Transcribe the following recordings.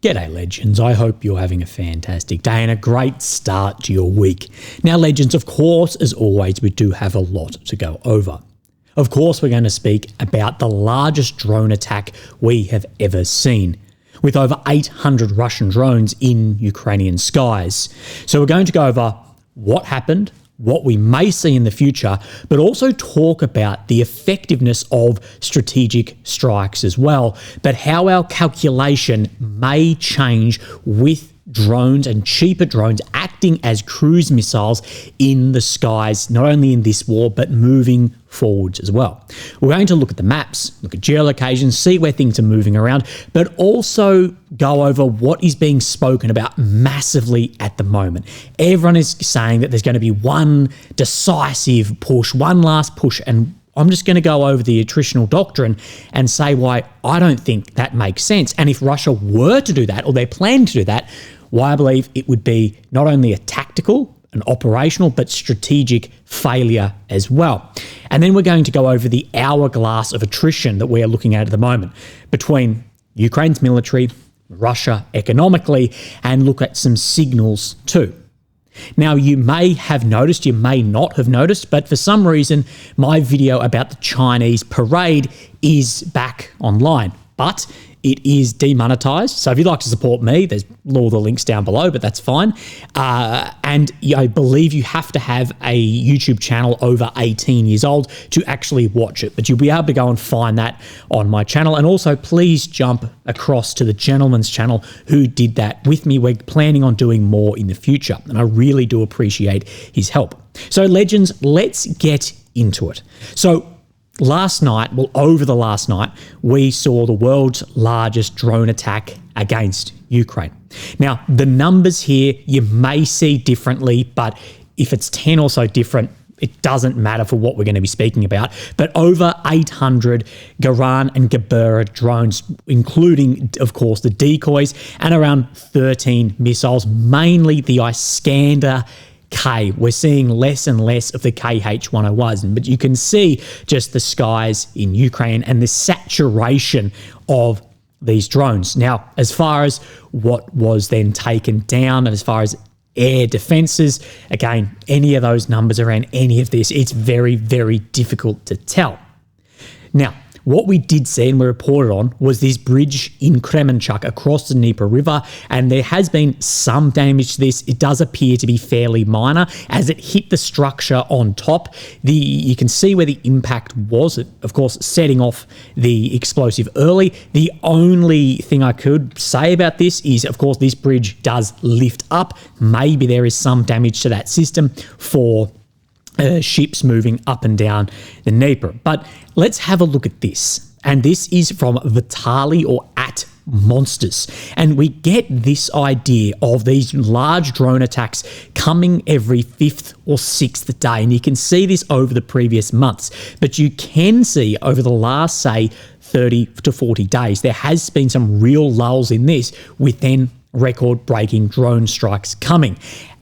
G'day legends, I hope you're having a fantastic day and a great start to your week. Now legends, of course, as always, we do have a lot to go over. Of course, we're going to speak about the largest drone attack we have ever seen, with over 800 Russian drones in Ukrainian skies. So we're going to go over what happened, what we may see in the future, but also talk about the effectiveness of strategic strikes as well, but how our calculation may change with drones and cheaper drones acting as cruise missiles in the skies, not only in this war, but moving forwards as well. We're going to look at the maps, look at geolocations, see where things are moving around, but also go over what is being spoken about massively at the moment. Everyone is saying that there's going to be one decisive push, one last push, and I'm just going to go over the attritional doctrine and say why I don't think that makes sense. And if Russia were to do that, or they plan to do that, why I believe it would be not only a tactical, an operational, but strategic failure as well. And then we're going to go over the hourglass of attrition that we are looking at the moment between Ukraine's military, Russia economically, and look at some signals too. Now, you may have noticed, you may not have noticed, but for some reason, my video about the Chinese parade is back online, but it is demonetized. So if you'd like to support me, there's all the links down below, but that's fine. And I believe you have to have a YouTube channel over 18 years old to actually watch it, but you'll be able to go and find that on my channel. And also please jump across to the gentleman's channel who did that with me. We're planning on doing more in the future, and I really do appreciate his help. So legends, let's get into it. So last night, well, over the last night, we saw the world's largest drone attack against Ukraine. Now, the numbers here you may see differently, but if it's 10 or so different, it doesn't matter for what we're going to be speaking about. But over 800 Geran and Geran drones, including, of course, the decoys, and around 13 missiles, mainly the Iskander K. We're seeing less and less of the KH-101s, but you can see just the skies in Ukraine and the saturation of these drones. Now, as far as what was then taken down, and as far as air defenses, again, any of those numbers around any of this, it's very, very difficult to tell. Now, what we did see and we reported on was this bridge in Kremenchuk across the Dnieper River, and there has been some damage to this. It does appear to be fairly minor as it hit the structure on top. You can see where the impact was, of course, setting off the explosive early. The only thing I could say about this is, of course, this bridge does lift up. Maybe there is some damage to that system for ships moving up and down the Dnieper. But let's have a look at this. And this is from Vitali or at Monsters. And we get this idea of these large drone attacks coming every 5th or 6th day. And you can see this over the previous months. But you can see over the last, say, 30 to 40 days, there has been some real lulls in this with then record-breaking drone strikes coming.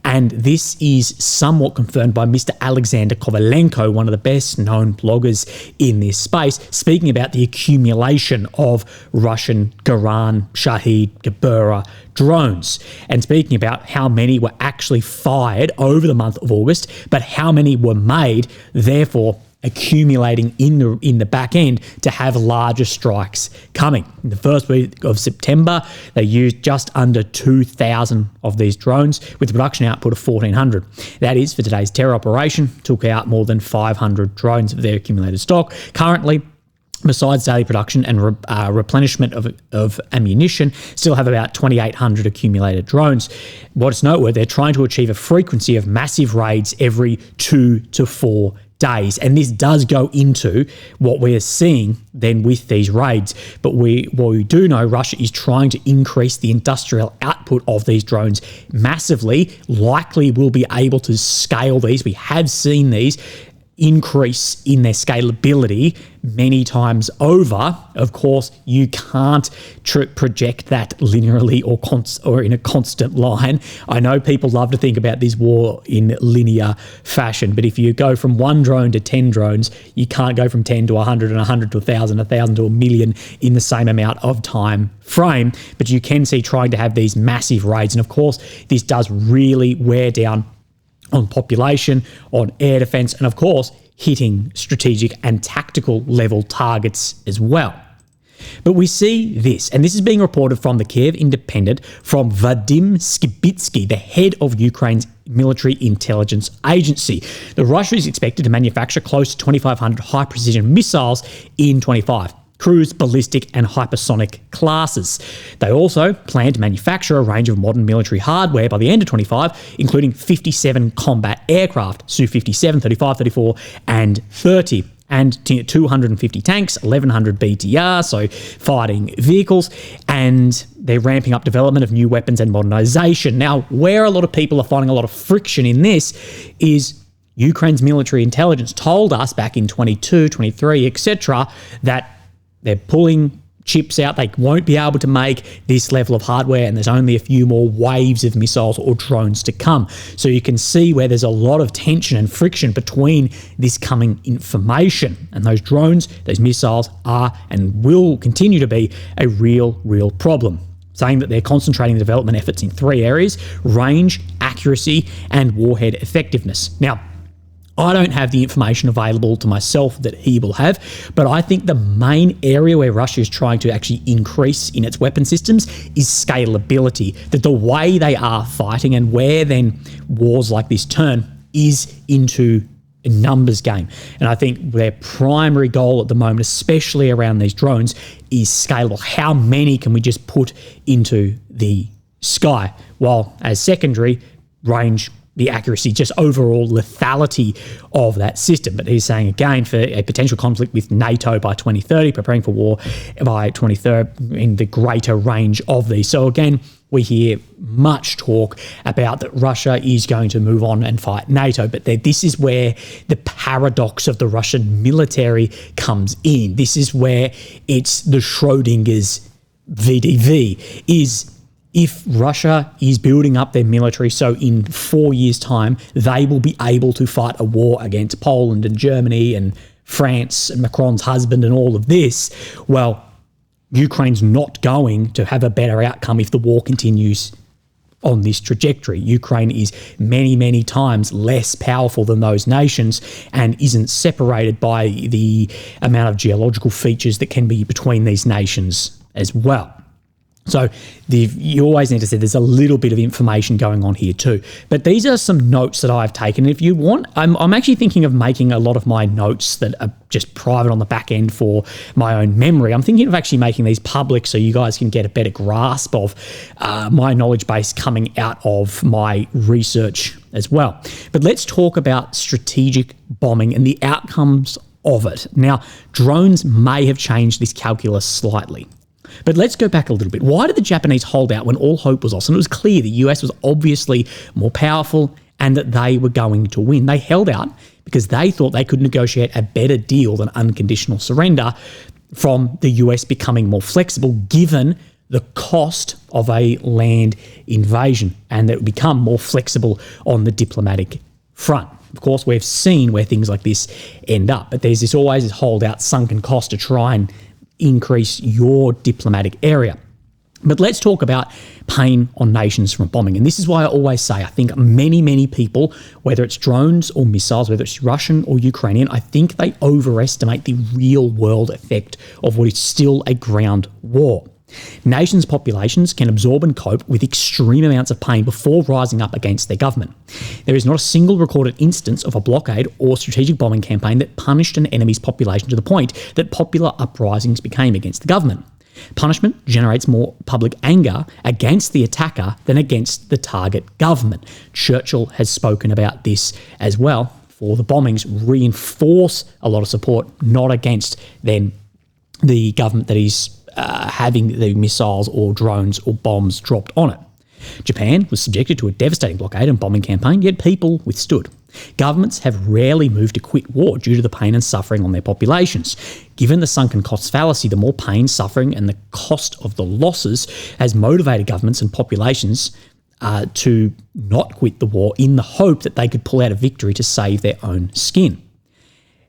And this is somewhat confirmed by Mr. Alexander Kovalenko, one of the best-known bloggers in this space, speaking about the accumulation of Russian Geran, Shahid, Geran drones, and speaking about how many were actually fired over the month of August, but how many were made, therefore accumulating in the back end to have larger strikes coming. In the first week of September, they used just under 2,000 of these drones with a production output of 1,400. That is, for today's terror operation, took out more than 500 drones of their accumulated stock. Currently, besides daily production and replenishment of ammunition, still have about 2,800 accumulated drones. What's noteworthy, they're trying to achieve a frequency of massive raids every 2 to 4 days. And this does go into what we're seeing then with these raids. But what we do know, Russia is trying to increase the industrial output of these drones massively. Likely will be able to scale these. We have seen these increase in their scalability many times over. Of course, you can't project that linearly or in a constant line. I know people love to think about this war in linear fashion, but if you go from 1 drone to 10 drones, you can't go from 10 to 100 and 100 to 1,000, 1,000 to 1,000,000 in the same amount of time frame. But you can see trying to have these massive raids. And of course, this does really wear down on population, on air defence, and of course, hitting strategic and tactical level targets as well. But we see this, and this is being reported from the Kiev Independent from Vadim Skibitsky, the head of Ukraine's military intelligence agency. Russia is expected to manufacture close to 2,500 high-precision missiles in 25. Cruise, ballistic and hypersonic classes. They also plan to manufacture a range of modern military hardware by the end of 25, including 57 combat aircraft, Su-57, 35, 34 and 30, and 250 tanks, 1,100 BTR, so fighting vehicles, and they're ramping up development of new weapons and modernisation. Now, where a lot of people are finding a lot of friction in this is Ukraine's military intelligence told us back in 22, 23, etc., that they're pulling chips out. They won't be able to make this level of hardware, and there's only a few more waves of missiles or drones to come. So you can see where there's a lot of tension and friction between this coming information. And those drones, those missiles are and will continue to be a real problem. Saying that they're concentrating the development efforts in 3 areas: range, accuracy, and warhead effectiveness. Now, I don't have the information available to myself that he will have, but I think the main area where Russia is trying to actually increase in its weapon systems is scalability. That the way they are fighting and where then wars like this turn is into a numbers game. And I think their primary goal at the moment, especially around these drones, is scalable. How many can we just put into the sky? While as secondary, range, the accuracy, just overall lethality of that system. But he's saying, again, for a potential conflict with NATO by 2030, preparing for war by 2030 in the greater range of these. So again, we hear much talk about that Russia is going to move on and fight NATO, but this is where the paradox of the Russian military comes in. This is where it's the Schrodinger's VDV is, if Russia is building up their military, so in 4 years' time, they will be able to fight a war against Poland and Germany and France and Macron's husband and all of this, well, Ukraine's not going to have a better outcome if the war continues on this trajectory. Ukraine is many times less powerful than those nations and isn't separated by the amount of geological features that can be between these nations as well. So you always need to say there's a little bit of information going on here too. But these are some notes that I've taken. If you want, I'm actually thinking of making a lot of my notes that are just private on the back end for my own memory. I'm thinking of actually making these public so you guys can get a better grasp of my knowledge base coming out of my research as well. But let's talk about strategic bombing and the outcomes of it. Now, drones may have changed this calculus slightly. But let's go back a little bit. Why did the Japanese hold out when all hope was lost? And it was clear the US was obviously more powerful and that they were going to win. They held out because they thought they could negotiate a better deal than unconditional surrender from the US becoming more flexible given the cost of a land invasion, and that it would become more flexible on the diplomatic front. Of course, we've seen where things like this end up, but there's always this holdout sunken cost to try and increase your diplomatic area. But let's talk about pain on nations from bombing. And this is why I always say, I think many people, whether it's drones or missiles, whether it's Russian or Ukrainian, I think they overestimate the real world effect of what is still a ground war. Nations' populations can absorb and cope with extreme amounts of pain before rising up against their government. There is not a single recorded instance of a blockade or strategic bombing campaign that punished an enemy's population to the point that popular uprisings became against the government. Punishment generates more public anger against the attacker than against the target government. Churchill has spoken about this as well. For the bombings reinforce a lot of support, not against then the government that is having the missiles or drones or bombs dropped on it. Japan was subjected to a devastating blockade and bombing campaign, yet people withstood. Governments have rarely moved to quit war due to the pain and suffering on their populations. Given the sunken cost fallacy, the more pain, suffering, and the cost of the losses has motivated governments and populations to not quit the war in the hope that they could pull out a victory to save their own skin.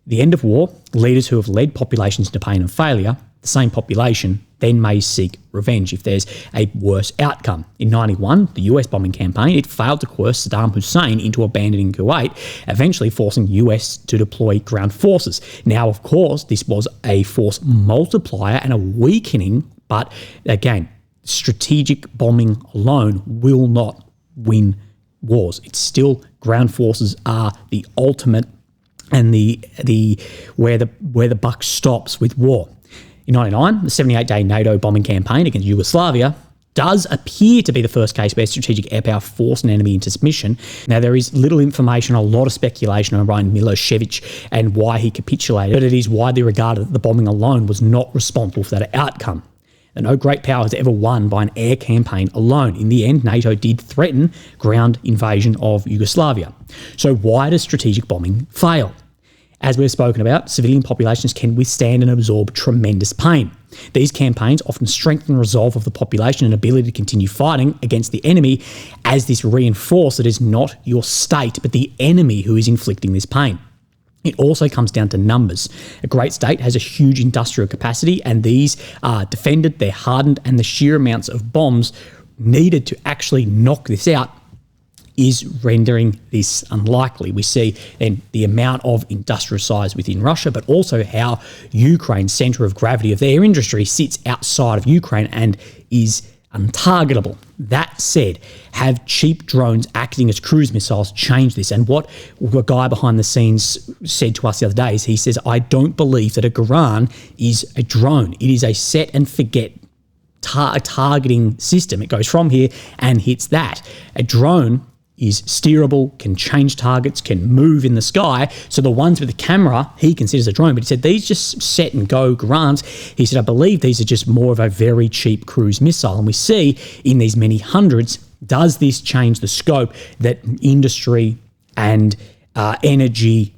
The end of war, leaders who have led populations into pain and failure, the same population then may seek revenge if there's a worse outcome. In 91, the US bombing campaign, it failed to coerce Saddam Hussein into abandoning Kuwait, eventually forcing US to deploy ground forces. Now, of course, this was a force multiplier and a weakening, but again, strategic bombing alone will not win wars. It's still ground forces are the ultimate and the where the buck stops with war. In 1999, the 78-day NATO bombing campaign against Yugoslavia does appear to be the first case where strategic air power forced an enemy into submission. Now, there is little information, a lot of speculation around Milosevic and why he capitulated, but it is widely regarded that the bombing alone was not responsible for that outcome. And no great power has ever won by an air campaign alone. In the end, NATO did threaten ground invasion of Yugoslavia. So why does strategic bombing fail? As we've spoken about, civilian populations can withstand and absorb tremendous pain. These campaigns often strengthen resolve of the population and ability to continue fighting against the enemy, as this reinforces that it is not your state but the enemy who is inflicting this pain. It also comes down to numbers. A great state has a huge industrial capacity, and these are defended, they're hardened, and the sheer amounts of bombs needed to actually knock this out is rendering this unlikely. We see then the amount of industrial size within Russia, but also how Ukraine's centre of gravity of their industry sits outside of Ukraine and is untargetable. That said, have cheap drones acting as cruise missiles changed this? And what a guy behind the scenes said to us the other day is he says, I don't believe that a Geran is a drone. It is a set and forget targeting system. It goes from here and hits that. A drone is steerable, can change targets, can move in the sky. So the ones with the camera, he considers a drone, but he said these just set and go Gerans. He said, I believe these are just more of a very cheap cruise missile. And we see in these many hundreds, does this change the scope that industry and energy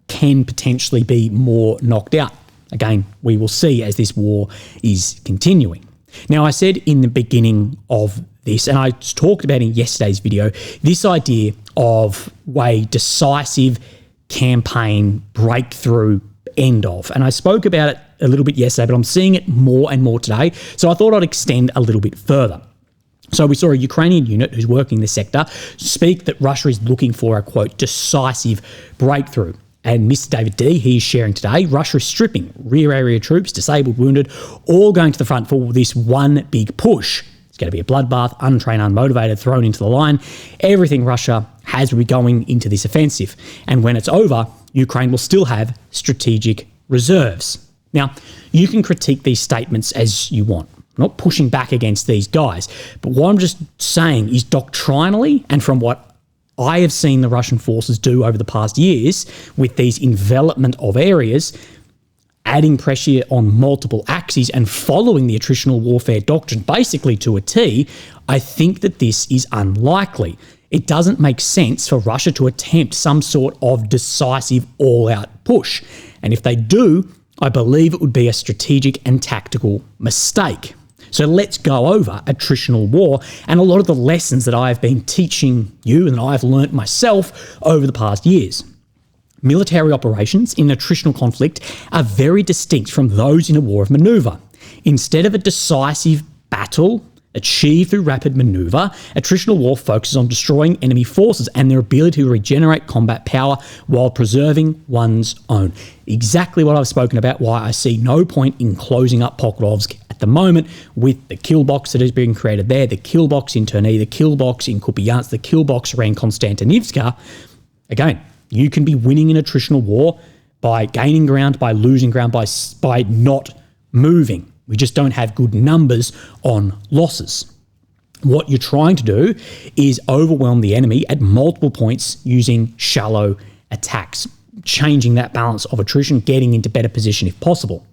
can potentially be more knocked out? Again, we will see as this war is continuing. Now, I said in the beginning of this, and I talked about in yesterday's video, this idea of a decisive campaign breakthrough end of. And I spoke about it a little bit yesterday, but I'm seeing it more and more today. So I thought I'd extend a little bit further. So we saw a Ukrainian unit who's working in this sector speak that Russia is looking for a, quote, decisive breakthrough. And Mr. David D, he's sharing today, Russia is stripping rear area troops, disabled, wounded, all going to the front for this one big push. It's going to be a bloodbath, untrained, unmotivated, thrown into the line. Everything Russia has will be going into this offensive. And when it's over, Ukraine will still have strategic reserves. Now, you can critique these statements as you want. I'm not pushing back against these guys. But what I'm just saying is doctrinally, and from what I have seen the Russian forces do over the past years with these envelopment of areas, adding pressure on multiple axes and following the attritional warfare doctrine basically to a T, I think that this is unlikely. It doesn't make sense for Russia to attempt some sort of decisive all-out push. And if they do, I believe it would be a strategic and tactical mistake. So let's go over attritional war and a lot of the lessons that I've been teaching you and that I've learnt myself over the past years. Military operations in an attritional conflict are very distinct from those in a war of manoeuvre. Instead of a decisive battle achieved through rapid manoeuvre, attritional war focuses on destroying enemy forces and their ability to regenerate combat power while preserving one's own. Exactly what I've spoken about, why I see no point in closing up Pokrovsk at the moment with the kill box that is being created there, the kill box in Terny, the kill box in Kupiansk, the kill box around Konstantinivka. Again, you can be winning an attritional war by gaining ground, by losing ground, by not moving. We just don't have good numbers on losses. What you're trying to do is overwhelm the enemy at multiple points using shallow attacks, changing that balance of attrition, getting into better position if possible.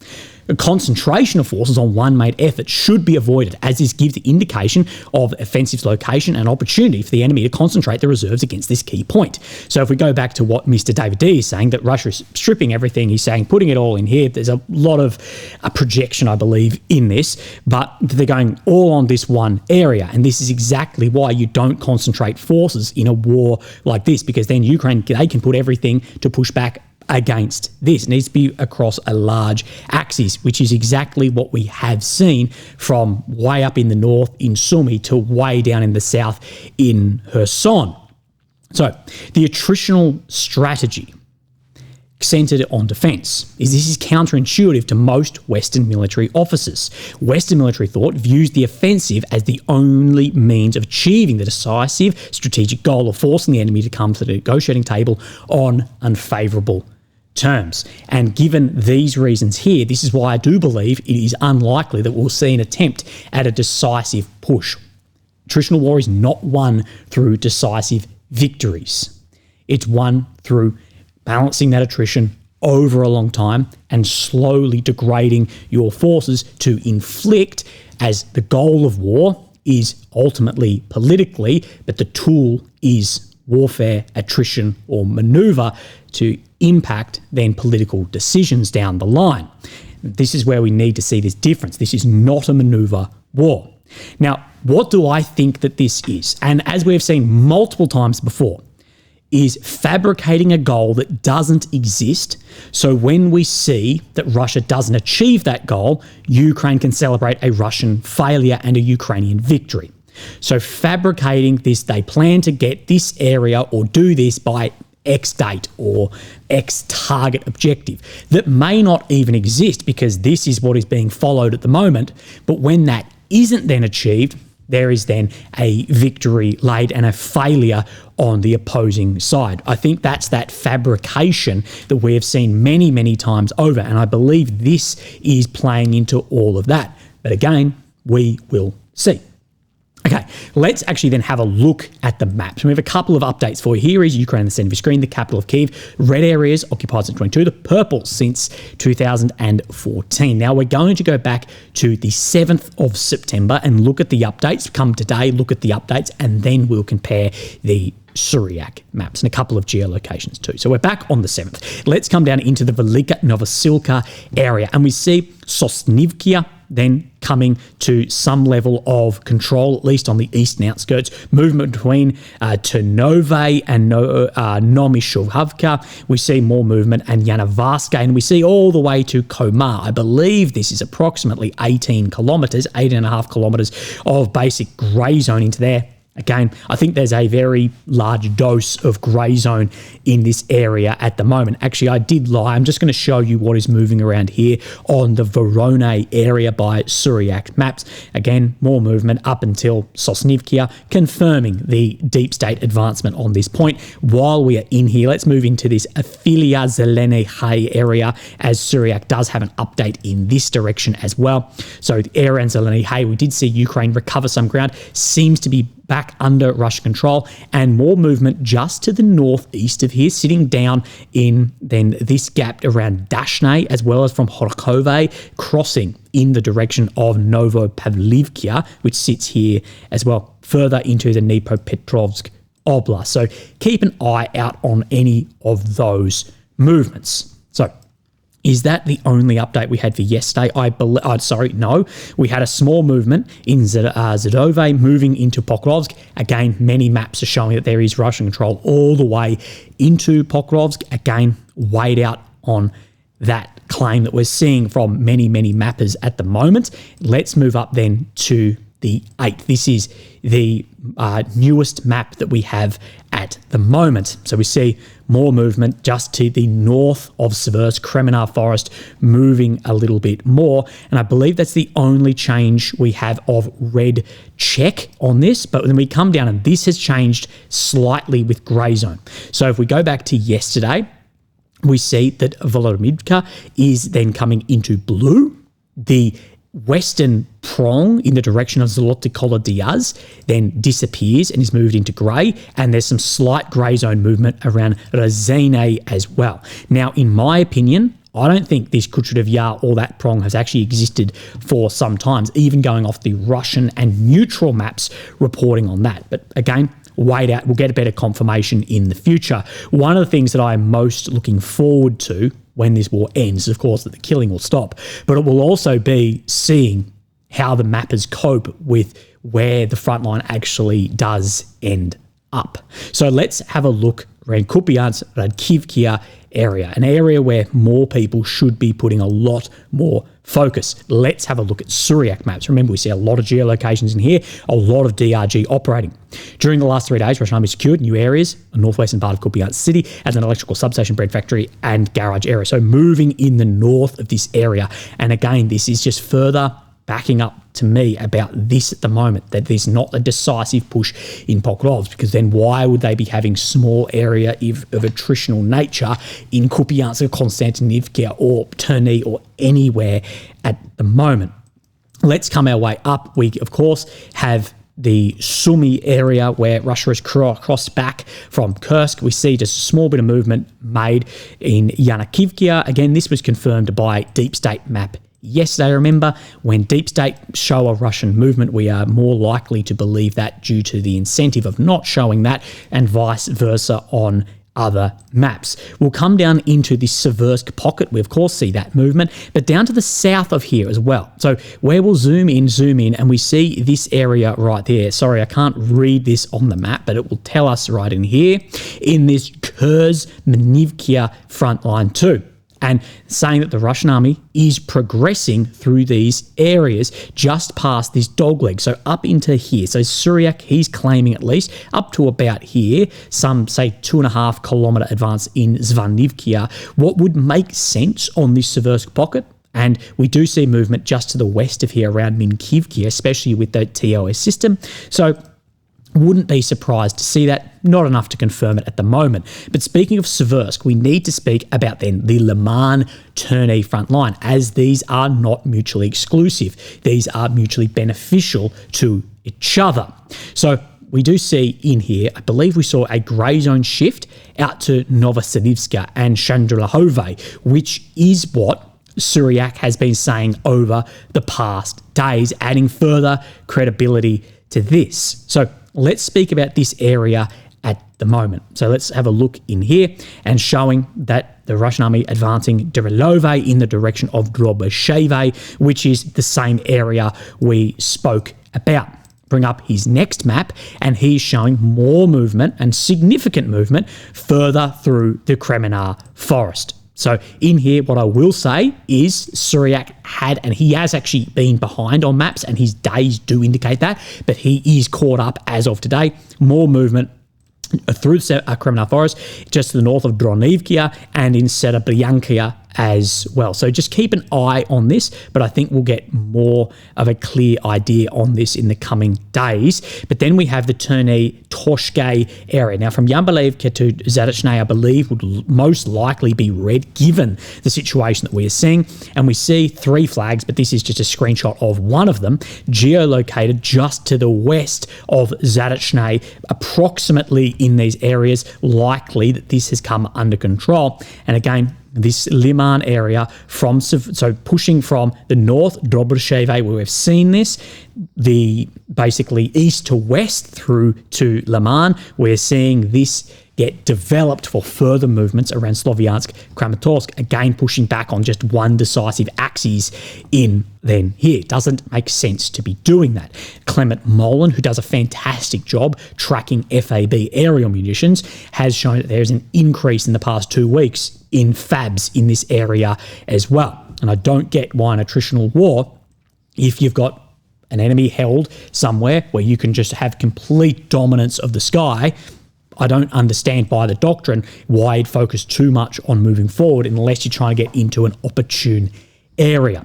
A concentration of forces on one main effort should be avoided, as this gives the indication of offensive location and opportunity for the enemy to concentrate the reserves against this key point. So if we go back to what Mr. David D is saying, that Russia is stripping everything, he's saying putting it all in here. There's a lot of projection, I believe, in this, but they're going all on this one area. And this is exactly why you don't concentrate forces in a war like this, because then Ukraine, they can put everything to push back against this. It needs to be across a large axis, which is exactly what we have seen from way up in the north in Sumy to way down in the south in Kherson. So the attritional strategy centered on defense this is counterintuitive to most Western military officers. Western military thought views the offensive as the only means of achieving the decisive strategic goal of forcing the enemy to come to the negotiating table on unfavorable terms. And given these reasons here, this is why I do believe it is unlikely that we'll see an attempt at a decisive push. Attritional war is not won through decisive victories. It's won through balancing that attrition over a long time and slowly degrading your forces to inflict, as the goal of war is ultimately politically, but the tool is warfare, attrition, or maneuver to impact then political decisions down the line. This is where we need to see this difference. This is not a maneuver war. Now, what do I think that this is? And as we've seen multiple times before, is fabricating a goal that doesn't exist. So when we see that Russia doesn't achieve that goal, Ukraine can celebrate a Russian failure and a Ukrainian victory. So fabricating this, they plan to get this area or do this by X date or X target objective that may not even exist, because this is what is being followed at the moment. But when that isn't then achieved, there is then a victory laid and a failure on the opposing side. I think that's that fabrication that we have seen many, many times over, and I believe this is playing into all of that. But again, we will see. Okay, let's actually then have a look at the maps. We have a couple of updates for you. Here is Ukraine in the center of your screen, the capital of Kyiv. Red areas occupied since 22, the purple since 2014. Now we're going to go back to the 7th of September and look at the updates. Come today, look at the updates, and then we'll compare the Syriac maps and a couple of geolocations too. So we're back on the 7th. Let's come down into the Velika Novosilka area, and we see Sosnivkia then coming to some level of control, at least on the eastern outskirts. Movement between Ternove and Nomishovka. We see more movement, and Yanavarska, and we see all the way to Komar. I believe this is approximately 18 kilometres, 18.5 kilometres of basic grey zone into there. Again, I think there's a very large dose of grey zone in this area at the moment. Actually, I did lie. I'm just going to show you what is moving around here on the Voronezh area by Syriac maps. Again, more movement up until Sosnivkia, confirming the deep state advancement on this point. While we are in here, let's move into this Afilia Zelene Hay area, as Syriac does have an update in this direction as well. So the area in Zelene Hay, we did see Ukraine recover some ground, seems to be back under Russian control, and more movement just to the northeast of here, sitting down in then this gap around Dashne, as well as from Kharkove, crossing in the direction of Novopavlivka, which sits here as well, further into the Dnipropetrovsk Oblast. So keep an eye out on any of those movements. So is that the only update we had for yesterday? No. We had a small movement in Zadove moving into Pokrovsk. Again, many maps are showing that there is Russian control all the way into Pokrovsk. Again, weighed out on that claim that we're seeing from many, many mappers at the moment. Let's move up then to the 8th. This is the newest map that we have at the moment. So we see more movement just to the north of Seversk, Kremenar Forest, moving a little bit more. And I believe that's the only change we have of red check on this. But when we come down, and this has changed slightly with grey zone. So if we go back to yesterday, we see that Volodymyrka is then coming into blue. The western prong in the direction of Zoloty Diaz then disappears and is moved into grey, and there's some slight grey zone movement around Razene as well. Now, in my opinion, I don't think this Kuchrev Yar or that prong has actually existed for some times, even going off the Russian and neutral maps reporting on that. But again, wait out, we'll get a better confirmation in the future. One of the things that I am most looking forward to when this war ends is, of course, that the killing will stop, but it will also be seeing how the mappers cope with where the front line actually does end up. So let's have a look around Kupiansk, Radkivka area, an area where more people should be putting a lot more focus. Let's have a look at Syriac maps. Remember, we see a lot of geolocations in here, a lot of DRG operating. During the last 3 days, Russian Army secured new areas, a northwestern part of Kupiansk city, as an electrical substation, bread factory, and garage area. So moving in the north of this area. And again, this is just further backing up to me about this at the moment, that there's not a decisive push in Pokrovsk, because then why would they be having small area of attritional nature in Kupiansk or Konstantinivka or Terny or anywhere at the moment? Let's come our way up. We, of course, have the Sumy area where Russia has crossed back from Kursk. We see just a small bit of movement made in Yanakivka. Again, this was confirmed by Deep State map yesterday. Remember, when Deep State show a Russian movement, we are more likely to believe that due to the incentive of not showing that, and vice versa on other maps. We'll come down into the Seversk pocket. We, of course, see that movement, but down to the south of here as well. So where we'll zoom in, and we see this area right there. Sorry, I can't read this on the map, but it will tell us right in here, in this Kurs-Manivkia front line too. And saying that the Russian army is progressing through these areas just past this dogleg, so up into here. So Syriac, he's claiming at least up to about here, some say 2.5 kilometre advance in Zvanivkia. What would make sense on this Seversk pocket? And we do see movement just to the west of here around Minkivkia, especially with the TOS system. So wouldn't be surprised to see that. Not enough to confirm it at the moment. But speaking of Seversk, we need to speak about then the Liman-Terny front line, as these are not mutually exclusive. These are mutually beneficial to each other. So we do see in here, I believe we saw a grey zone shift out to Novoselivska and Chandrlahove, which is what Syriac has been saying over the past days, adding further credibility to this. So let's speak about this area at the moment. So let's have a look in here and showing that the Russian army advancing Derelove in the direction of Drobesheve, which is the same area we spoke about. Bring up his next map, and he's showing more movement and significant movement further through the Kremenar forest. So in here, what I will say is Syriac had, and he has actually been behind on maps, and his days do indicate that, but he is caught up as of today. More movement through the Kremenar forest, just to the north of Dronivkia and in Serebryankia as well. So just keep an eye on this, but I think we'll get more of a clear idea on this in the coming days. But then we have the Terny-Toshke area. Now, from Yambalevka to Zadachne, I believe, would most likely be red, given the situation that we are seeing. And we see 3 flags, but this is just a screenshot of one of them, geolocated just to the west of Zadachne, approximately in these areas, likely that this has come under control. And again, this Liman area, so pushing from the north, Dobrasheve, where we've seen this, the basically east to west through to Liman, we're seeing this get developed for further movements around Sloviansk, Kramatorsk, again pushing back on just one decisive axis in then here. It doesn't make sense to be doing that. Clement Molan, who does a fantastic job tracking FAB aerial munitions, has shown that there's an increase in the past 2 weeks in FABs in this area as well. And I don't get why an attritional war, if you've got an enemy held somewhere where you can just have complete dominance of the sky, I don't understand by the doctrine why you'd focus too much on moving forward unless you're trying to get into an opportune area.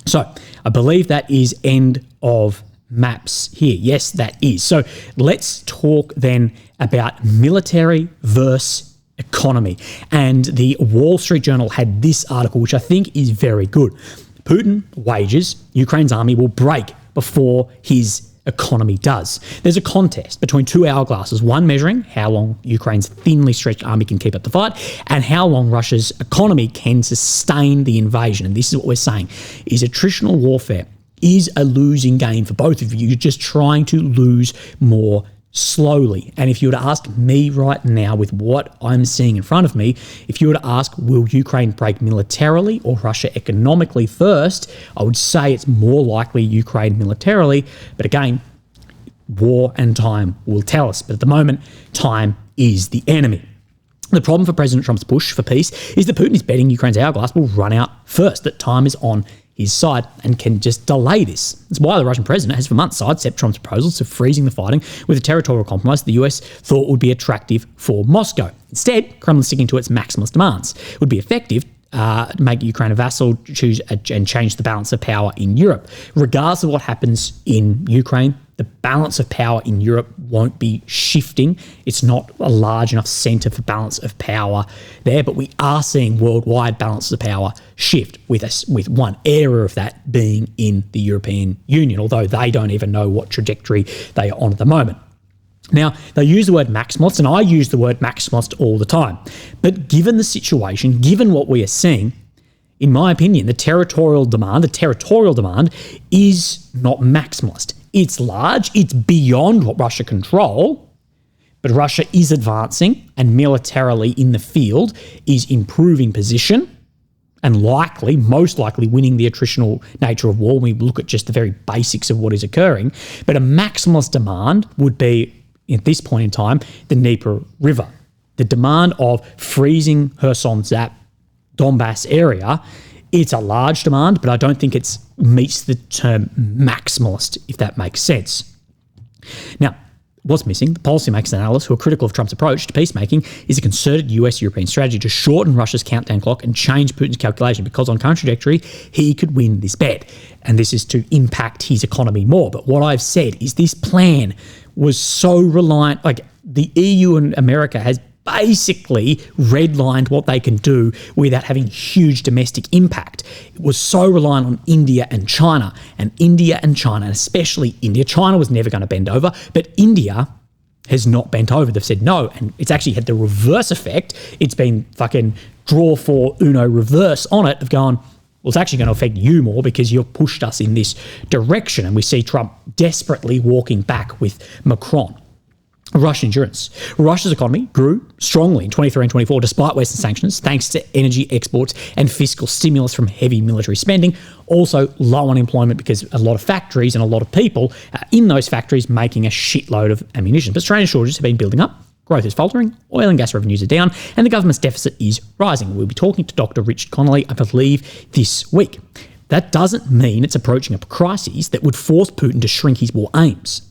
So I believe that is end of maps here. Yes, that is. So let's talk then about military versus economy. And the Wall Street Journal had this article, which I think is very good. Putin wagers Ukraine's army will break before his economy does. There's a contest between two hourglasses, one measuring how long Ukraine's thinly stretched army can keep up the fight and how long Russia's economy can sustain the invasion. And this is what we're saying, is attritional warfare is a losing game for both of you. You're just trying to lose more slowly. And if you were to ask me right now with what I'm seeing in front of me, if you were to ask, will Ukraine break militarily or Russia economically first, I would say it's more likely Ukraine militarily. But again, war and time will tell us. But at the moment, time is the enemy. The problem for President Trump's push for peace is that Putin is betting Ukraine's hourglass will run out first, that time is on his side and can just delay this. That's why the Russian president has for months sidestepped Trump's proposals of freezing the fighting with a territorial compromise the US thought would be attractive for Moscow. Instead, Kremlin sticking to its maximalist demands would be effective to make Ukraine a vassal, choose and change the balance of power in Europe. Regardless of what happens in Ukraine, the balance of power in Europe won't be shifting. It's not a large enough centre for balance of power there, but we are seeing worldwide balances of power shift with one area of that being in the European Union, although they don't even know what trajectory they are on at the moment. Now, they use the word maximalist, and I use the word maximalist all the time. But given the situation, given what we are seeing, in my opinion, the territorial demand is not maximalist. It's large, it's beyond what Russia control, but Russia is advancing and militarily in the field is improving position and most likely winning the attritional nature of war when we look at just the very basics of what is occurring. But a maximalist demand would be, at this point in time, the Dnieper River. The demand of freezing Kherson, Zap, Donbass area, it's a large demand, but I don't think it meets the term maximalist, if that makes sense. Now, what's missing? The policymakers and analysts who are critical of Trump's approach to peacemaking is a concerted US-European strategy to shorten Russia's countdown clock and change Putin's calculation, because on current trajectory, he could win this bet. And this is to impact his economy more. But what I've said is this plan was so reliant, like the EU and America has basically redlined what they can do without having huge domestic impact. It was so reliant on India and China, and especially India. China was never going to bend over, but India has not bent over. They've said no, and it's actually had the reverse effect. It's been fucking draw for Uno reverse on it, of going, well, it's actually going to affect you more because you've pushed us in this direction. And we see Trump desperately walking back with Macron. Russian endurance. Russia's economy grew strongly in 23 and 24 despite Western sanctions, thanks to energy exports and fiscal stimulus from heavy military spending. Also, low unemployment because a lot of factories and a lot of people are in those factories making a shitload of ammunition. But Australian shortages have been building up. Growth is faltering, oil and gas revenues are down, and the government's deficit is rising. We'll be talking to Dr. Richard Connolly, I believe, this week. That doesn't mean it's approaching a crisis that would force Putin to shrink his war aims.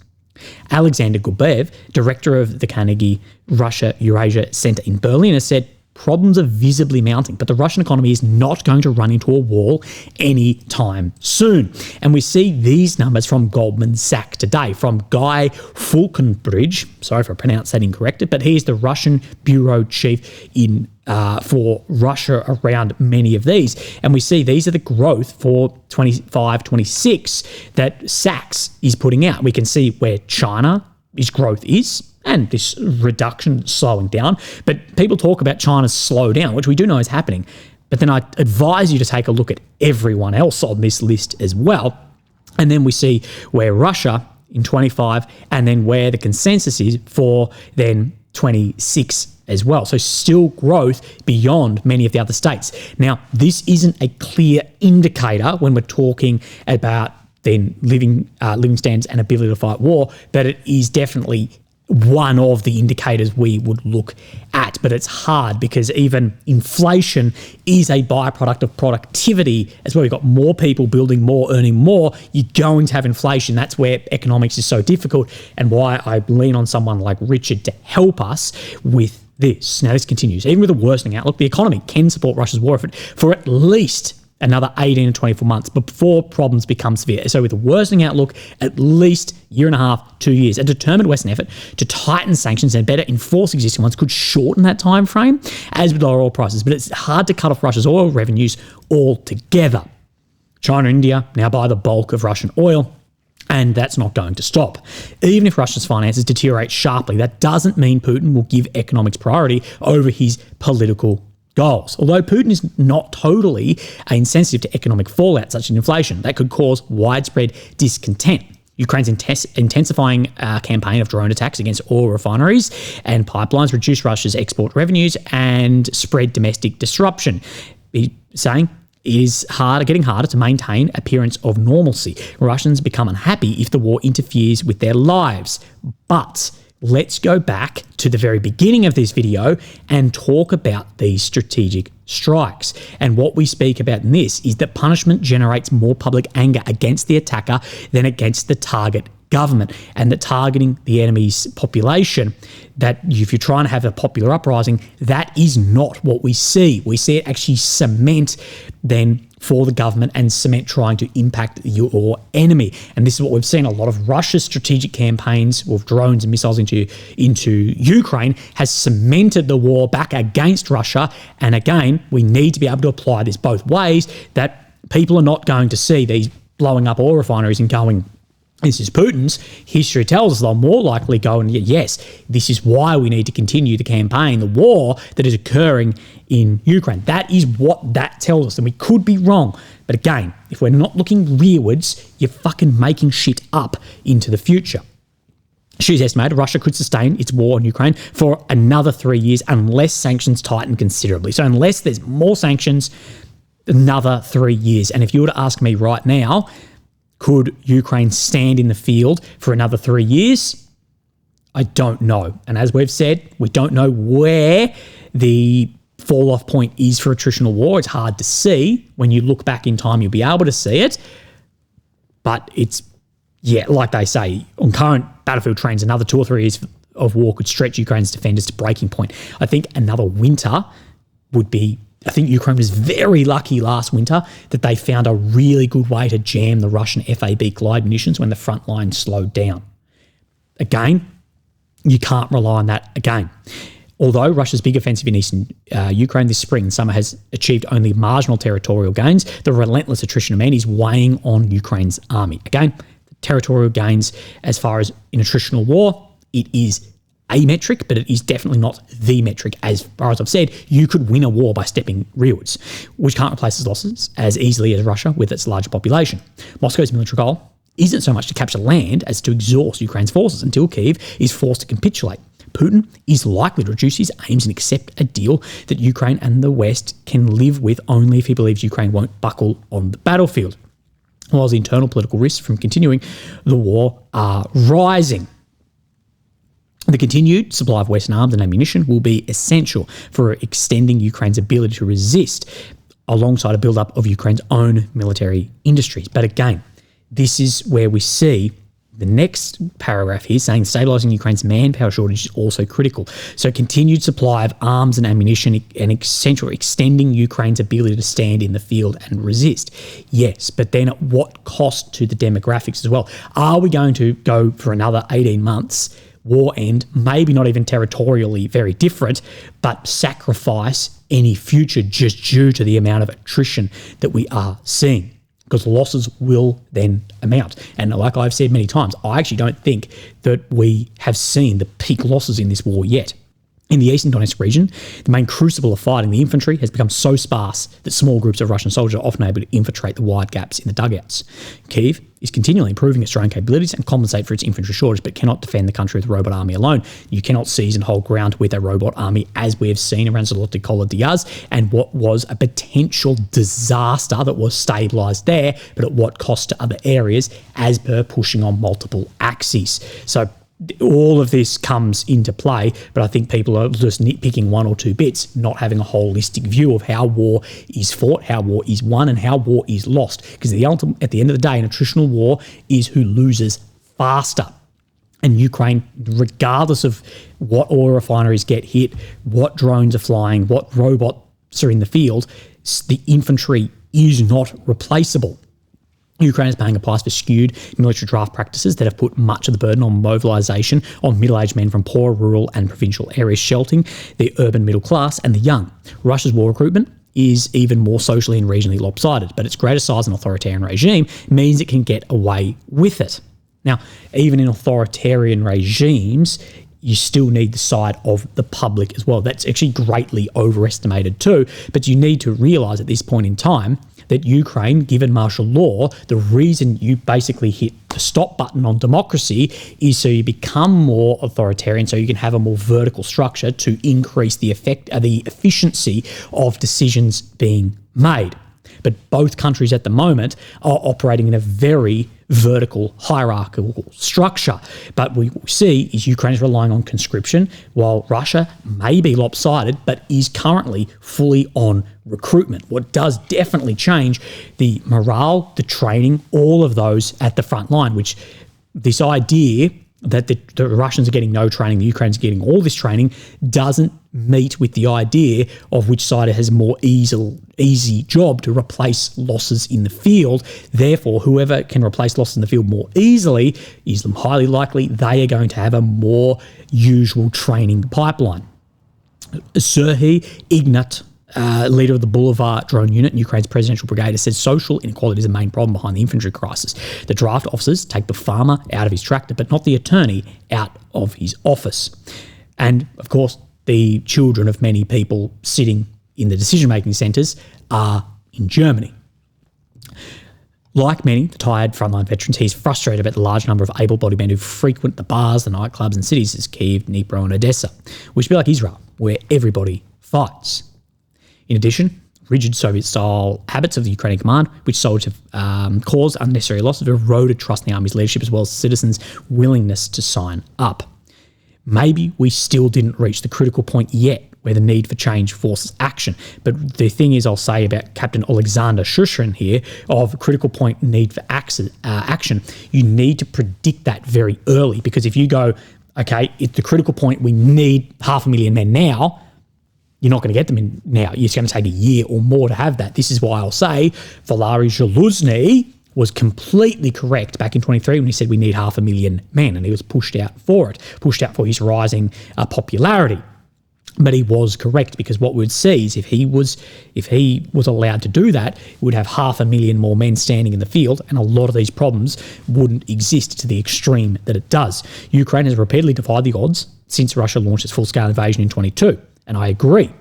Alexander Gubaev, director of the Carnegie Russia-Eurasia Center in Berlin, has said problems are visibly mounting, but the Russian economy is not going to run into a wall anytime soon. And we see these numbers from Goldman Sachs today, from Guy Falkenbridge. Sorry if I pronounced that incorrect, but he is the Russian bureau chief for Russia around many of these. And we see these are the growth for 25, 26 that Sachs is putting out. We can see where China's growth is, and this reduction slowing down. But people talk about China's slowdown, which we do know is happening. But then I advise you to take a look at everyone else on this list as well. And then we see where Russia in 25, and then where the consensus is for then 26 as well. So still growth beyond many of the other states. Now, this isn't a clear indicator when we're talking about then living standards and ability to fight war, but it is definitely one of the indicators we would look at. But it's hard because even inflation is a byproduct of productivity. As well, you've got more people building more, earning more, you're going to have inflation. That's where economics is so difficult, and why I lean on someone like Richard to help us with this. Now, this continues. Even with a worsening outlook, the economy can support Russia's war effort for at least another 18 to 24 months before problems become severe. So with a worsening outlook, at least year and a half, 2 years. A determined Western effort to tighten sanctions and better enforce existing ones could shorten that time frame, as with lower oil prices. But it's hard to cut off Russia's oil revenues altogether. China and India now buy the bulk of Russian oil. And that's not going to stop. Even if Russia's finances deteriorate sharply, that doesn't mean Putin will give economics priority over his political goals. Although Putin is not totally insensitive to economic fallout, such as inflation, that could cause widespread discontent. Ukraine's intensifying campaign of drone attacks against oil refineries and pipelines reduce Russia's export revenues and spread domestic disruption. He's saying it is getting harder to maintain appearance of normalcy. Russians become unhappy if the war interferes with their lives. But let's go back to the very beginning of this video and talk about these strategic strikes. And what we speak about in this is that punishment generates more public anger against the attacker than against the target government, and that targeting the enemy's population, that if you're trying to have a popular uprising, that is not what we see. We see it actually cement then for the government and cement trying to impact your enemy. And this is what we've seen. A lot of Russia's strategic campaigns with drones and missiles into Ukraine has cemented the war back against Russia. And again, we need to be able to apply this both ways, that people are not going to see these blowing up oil refineries and going, this is Putin's. History tells us they'll more likely go and, yes, this is why we need to continue the campaign, the war that is occurring in Ukraine. That is what that tells us, and we could be wrong. But again, if we're not looking rearwards, you're fucking making shit up into the future. She's estimated Russia could sustain its war on Ukraine for another 3 years unless sanctions tighten considerably. So unless there's more sanctions, another 3 years. And if you were to ask me right now, could Ukraine stand in the field for another 3 years? I don't know. And as we've said, we don't know where the fall-off point is for attritional war. It's hard to see. When you look back in time, you'll be able to see it. But it's, yeah, like they say, on current battlefield trends, another 2 or 3 years of war could stretch Ukraine's defenders to breaking point. I think another winter would be, I think Ukraine was very lucky last winter that they found a really good way to jam the Russian FAB glide munitions when the front line slowed down. Again, you can't rely on that again. Although Russia's big offensive in eastern Ukraine this spring and summer has achieved only marginal territorial gains, the relentless attrition of men is weighing on Ukraine's army. Again, territorial gains as far as in attritional war, it is a metric, but it is definitely not the metric. As far as I've said, you could win a war by stepping rearwards, which can't replace its losses as easily as Russia with its larger population. Moscow's military goal isn't so much to capture land as to exhaust Ukraine's forces until Kyiv is forced to capitulate. Putin is likely to reduce his aims and accept a deal that Ukraine and the West can live with only if he believes Ukraine won't buckle on the battlefield. While the internal political risks from continuing the war are rising. The continued supply of Western arms and ammunition will be essential for extending Ukraine's ability to resist, alongside a build-up of Ukraine's own military industries. But again, this is where we see the next paragraph here saying stabilising Ukraine's manpower shortage is also critical. So continued supply of arms and ammunition and essential extending Ukraine's ability to stand in the field and resist. Yes, but then at what cost to the demographics as well? Are we going to go for another 18 months, war end, maybe not even territorially very different, but sacrifice any future just due to the amount of attrition that we are seeing? Because losses will then amount. And like I've said many times, I actually don't think that we have seen the peak losses in this war yet. In the eastern Donetsk region, the main crucible of fighting, the infantry, has become so sparse that small groups of Russian soldiers are often able to infiltrate the wide gaps in the dugouts. Kyiv is continually improving its drone capabilities and compensate for its infantry shortage, but cannot defend the country with a robot army alone. You cannot seize and hold ground with a robot army, as we have seen around Zoloty Diaz, and what was a potential disaster that was stabilised there, but at what cost to other areas, as per pushing on multiple axes. So all of this comes into play, but I think people are just nitpicking 1 or 2 bits, not having a holistic view of how war is fought, how war is won, and how war is lost. Because at the end of the day, an attritional war is who loses faster. And Ukraine, regardless of what oil refineries get hit, what drones are flying, what robots are in the field, the infantry is not replaceable. Ukraine is paying a price for skewed military draft practices that have put much of the burden on mobilisation on middle-aged men from poor rural and provincial areas, sheltering the urban middle class and the young. Russia's war recruitment is even more socially and regionally lopsided, but its greater size and authoritarian regime means it can get away with it. Now, even in authoritarian regimes, you still need the side of the public as well. That's actually greatly overestimated too. But you need to realize at this point in time that Ukraine, given martial law, the reason you basically hit the stop button on democracy is so you become more authoritarian, so you can have a more vertical structure to increase the efficiency of decisions being made. But both countries at the moment are operating in a very vertical hierarchical structure. But what we see is Ukraine is relying on conscription, while Russia may be lopsided, but is currently fully on recruitment. What does definitely change the morale, the training, all of those at the front line, which this idea that the Russians are getting no training, the Ukrainians are getting all this training, doesn't meet with the idea of which side has a more easy job to replace losses in the field. Therefore, whoever can replace losses in the field more easily is highly likely they are going to have a more usual training pipeline. Serhiy Ignat, leader of the Boulevard drone unit in Ukraine's presidential brigade, has said social inequality is the main problem behind the infantry crisis. The draft officers take the farmer out of his tractor, but not the attorney out of his office. And, of course, the children of many people sitting in the decision-making centres are in Germany. Like many tired frontline veterans, he's frustrated about the large number of able-bodied men who frequent the bars, the nightclubs and cities as Kyiv, Dnipro and Odessa, which be like Israel, where everybody fights. In addition, rigid Soviet-style habits of the Ukrainian command, which sought to cause unnecessary losses, have eroded trust in the army's leadership as well as citizens' willingness to sign up. Maybe we still didn't reach the critical point yet where the need for change forces action. But the thing is, I'll say about Captain Alexander Shushin here, of critical point need for action, you need to predict that very early, because if you go, okay, at the critical point, we need 500,000 men now, you're not going to get them in now. It's going to take a year or more to have that. This is why I'll say Valery Zaluzny was completely correct back in 23 when he said we need 500,000 men, and he was pushed out for his rising popularity. But he was correct, because what we'd see is if he was allowed to do that, we'd have 500,000 more men standing in the field, and a lot of these problems wouldn't exist to the extreme that it does. Ukraine has repeatedly defied the odds since Russia launched its full-scale invasion in 22. And I agree.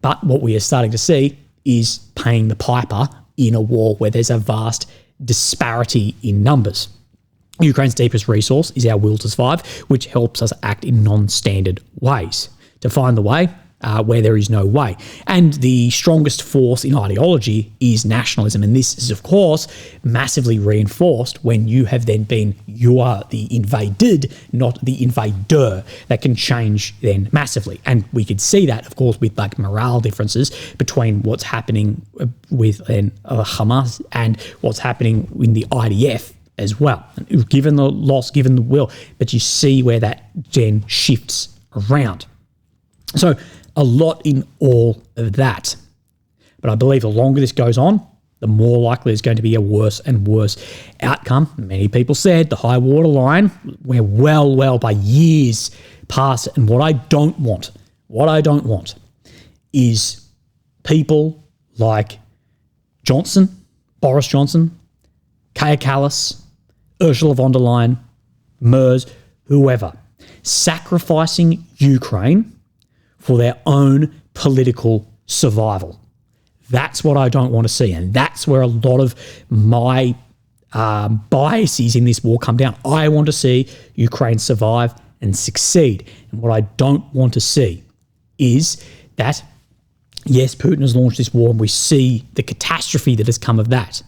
But what we are starting to see is paying the piper in a war where there's a vast disparity in numbers. Ukraine's deepest resource is our will to survive, which helps us act in non-standard ways to find the way where there is no way. And the strongest force in ideology is nationalism. And this is, of course, massively reinforced when you have then you are the invaded, not the invader. That can change then massively. And we could see that, of course, with like morale differences between what's happening with Hamas and what's happening in the IDF as well. Given the loss, given the will, but you see where that then shifts around. So a lot in all of that. But I believe the longer this goes on, the more likely there's going to be a worse and worse outcome. Many people said the high water line, we're well by years past it. And what I don't want is people like Boris Johnson, Kaja Kallas, Ursula von der Leyen, Merz, whoever, sacrificing Ukraine for their own political survival. That's what I don't want to see. And that's where a lot of my biases in this war come down. I want to see Ukraine survive and succeed. And what I don't want to see is that, yes, Putin has launched this war and we see the catastrophe that has come of that.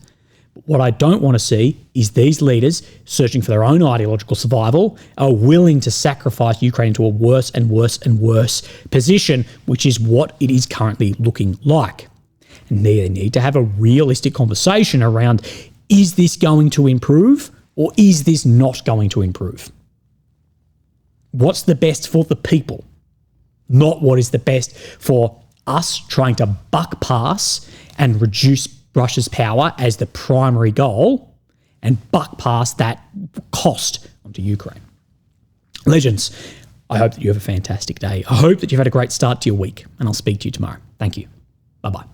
What I don't want to see is these leaders searching for their own ideological survival are willing to sacrifice Ukraine into a worse and worse and worse position, which is what it is currently looking like. And they need to have a realistic conversation around, is this going to improve or is this not going to improve? What's the best for the people? Not what is the best for us trying to buck pass and reduce Russia's power as the primary goal and buck past that cost onto Ukraine. Legends, I hope that you have a fantastic day. I hope that you've had a great start to your week, and I'll speak to you tomorrow. Thank you. Bye-bye.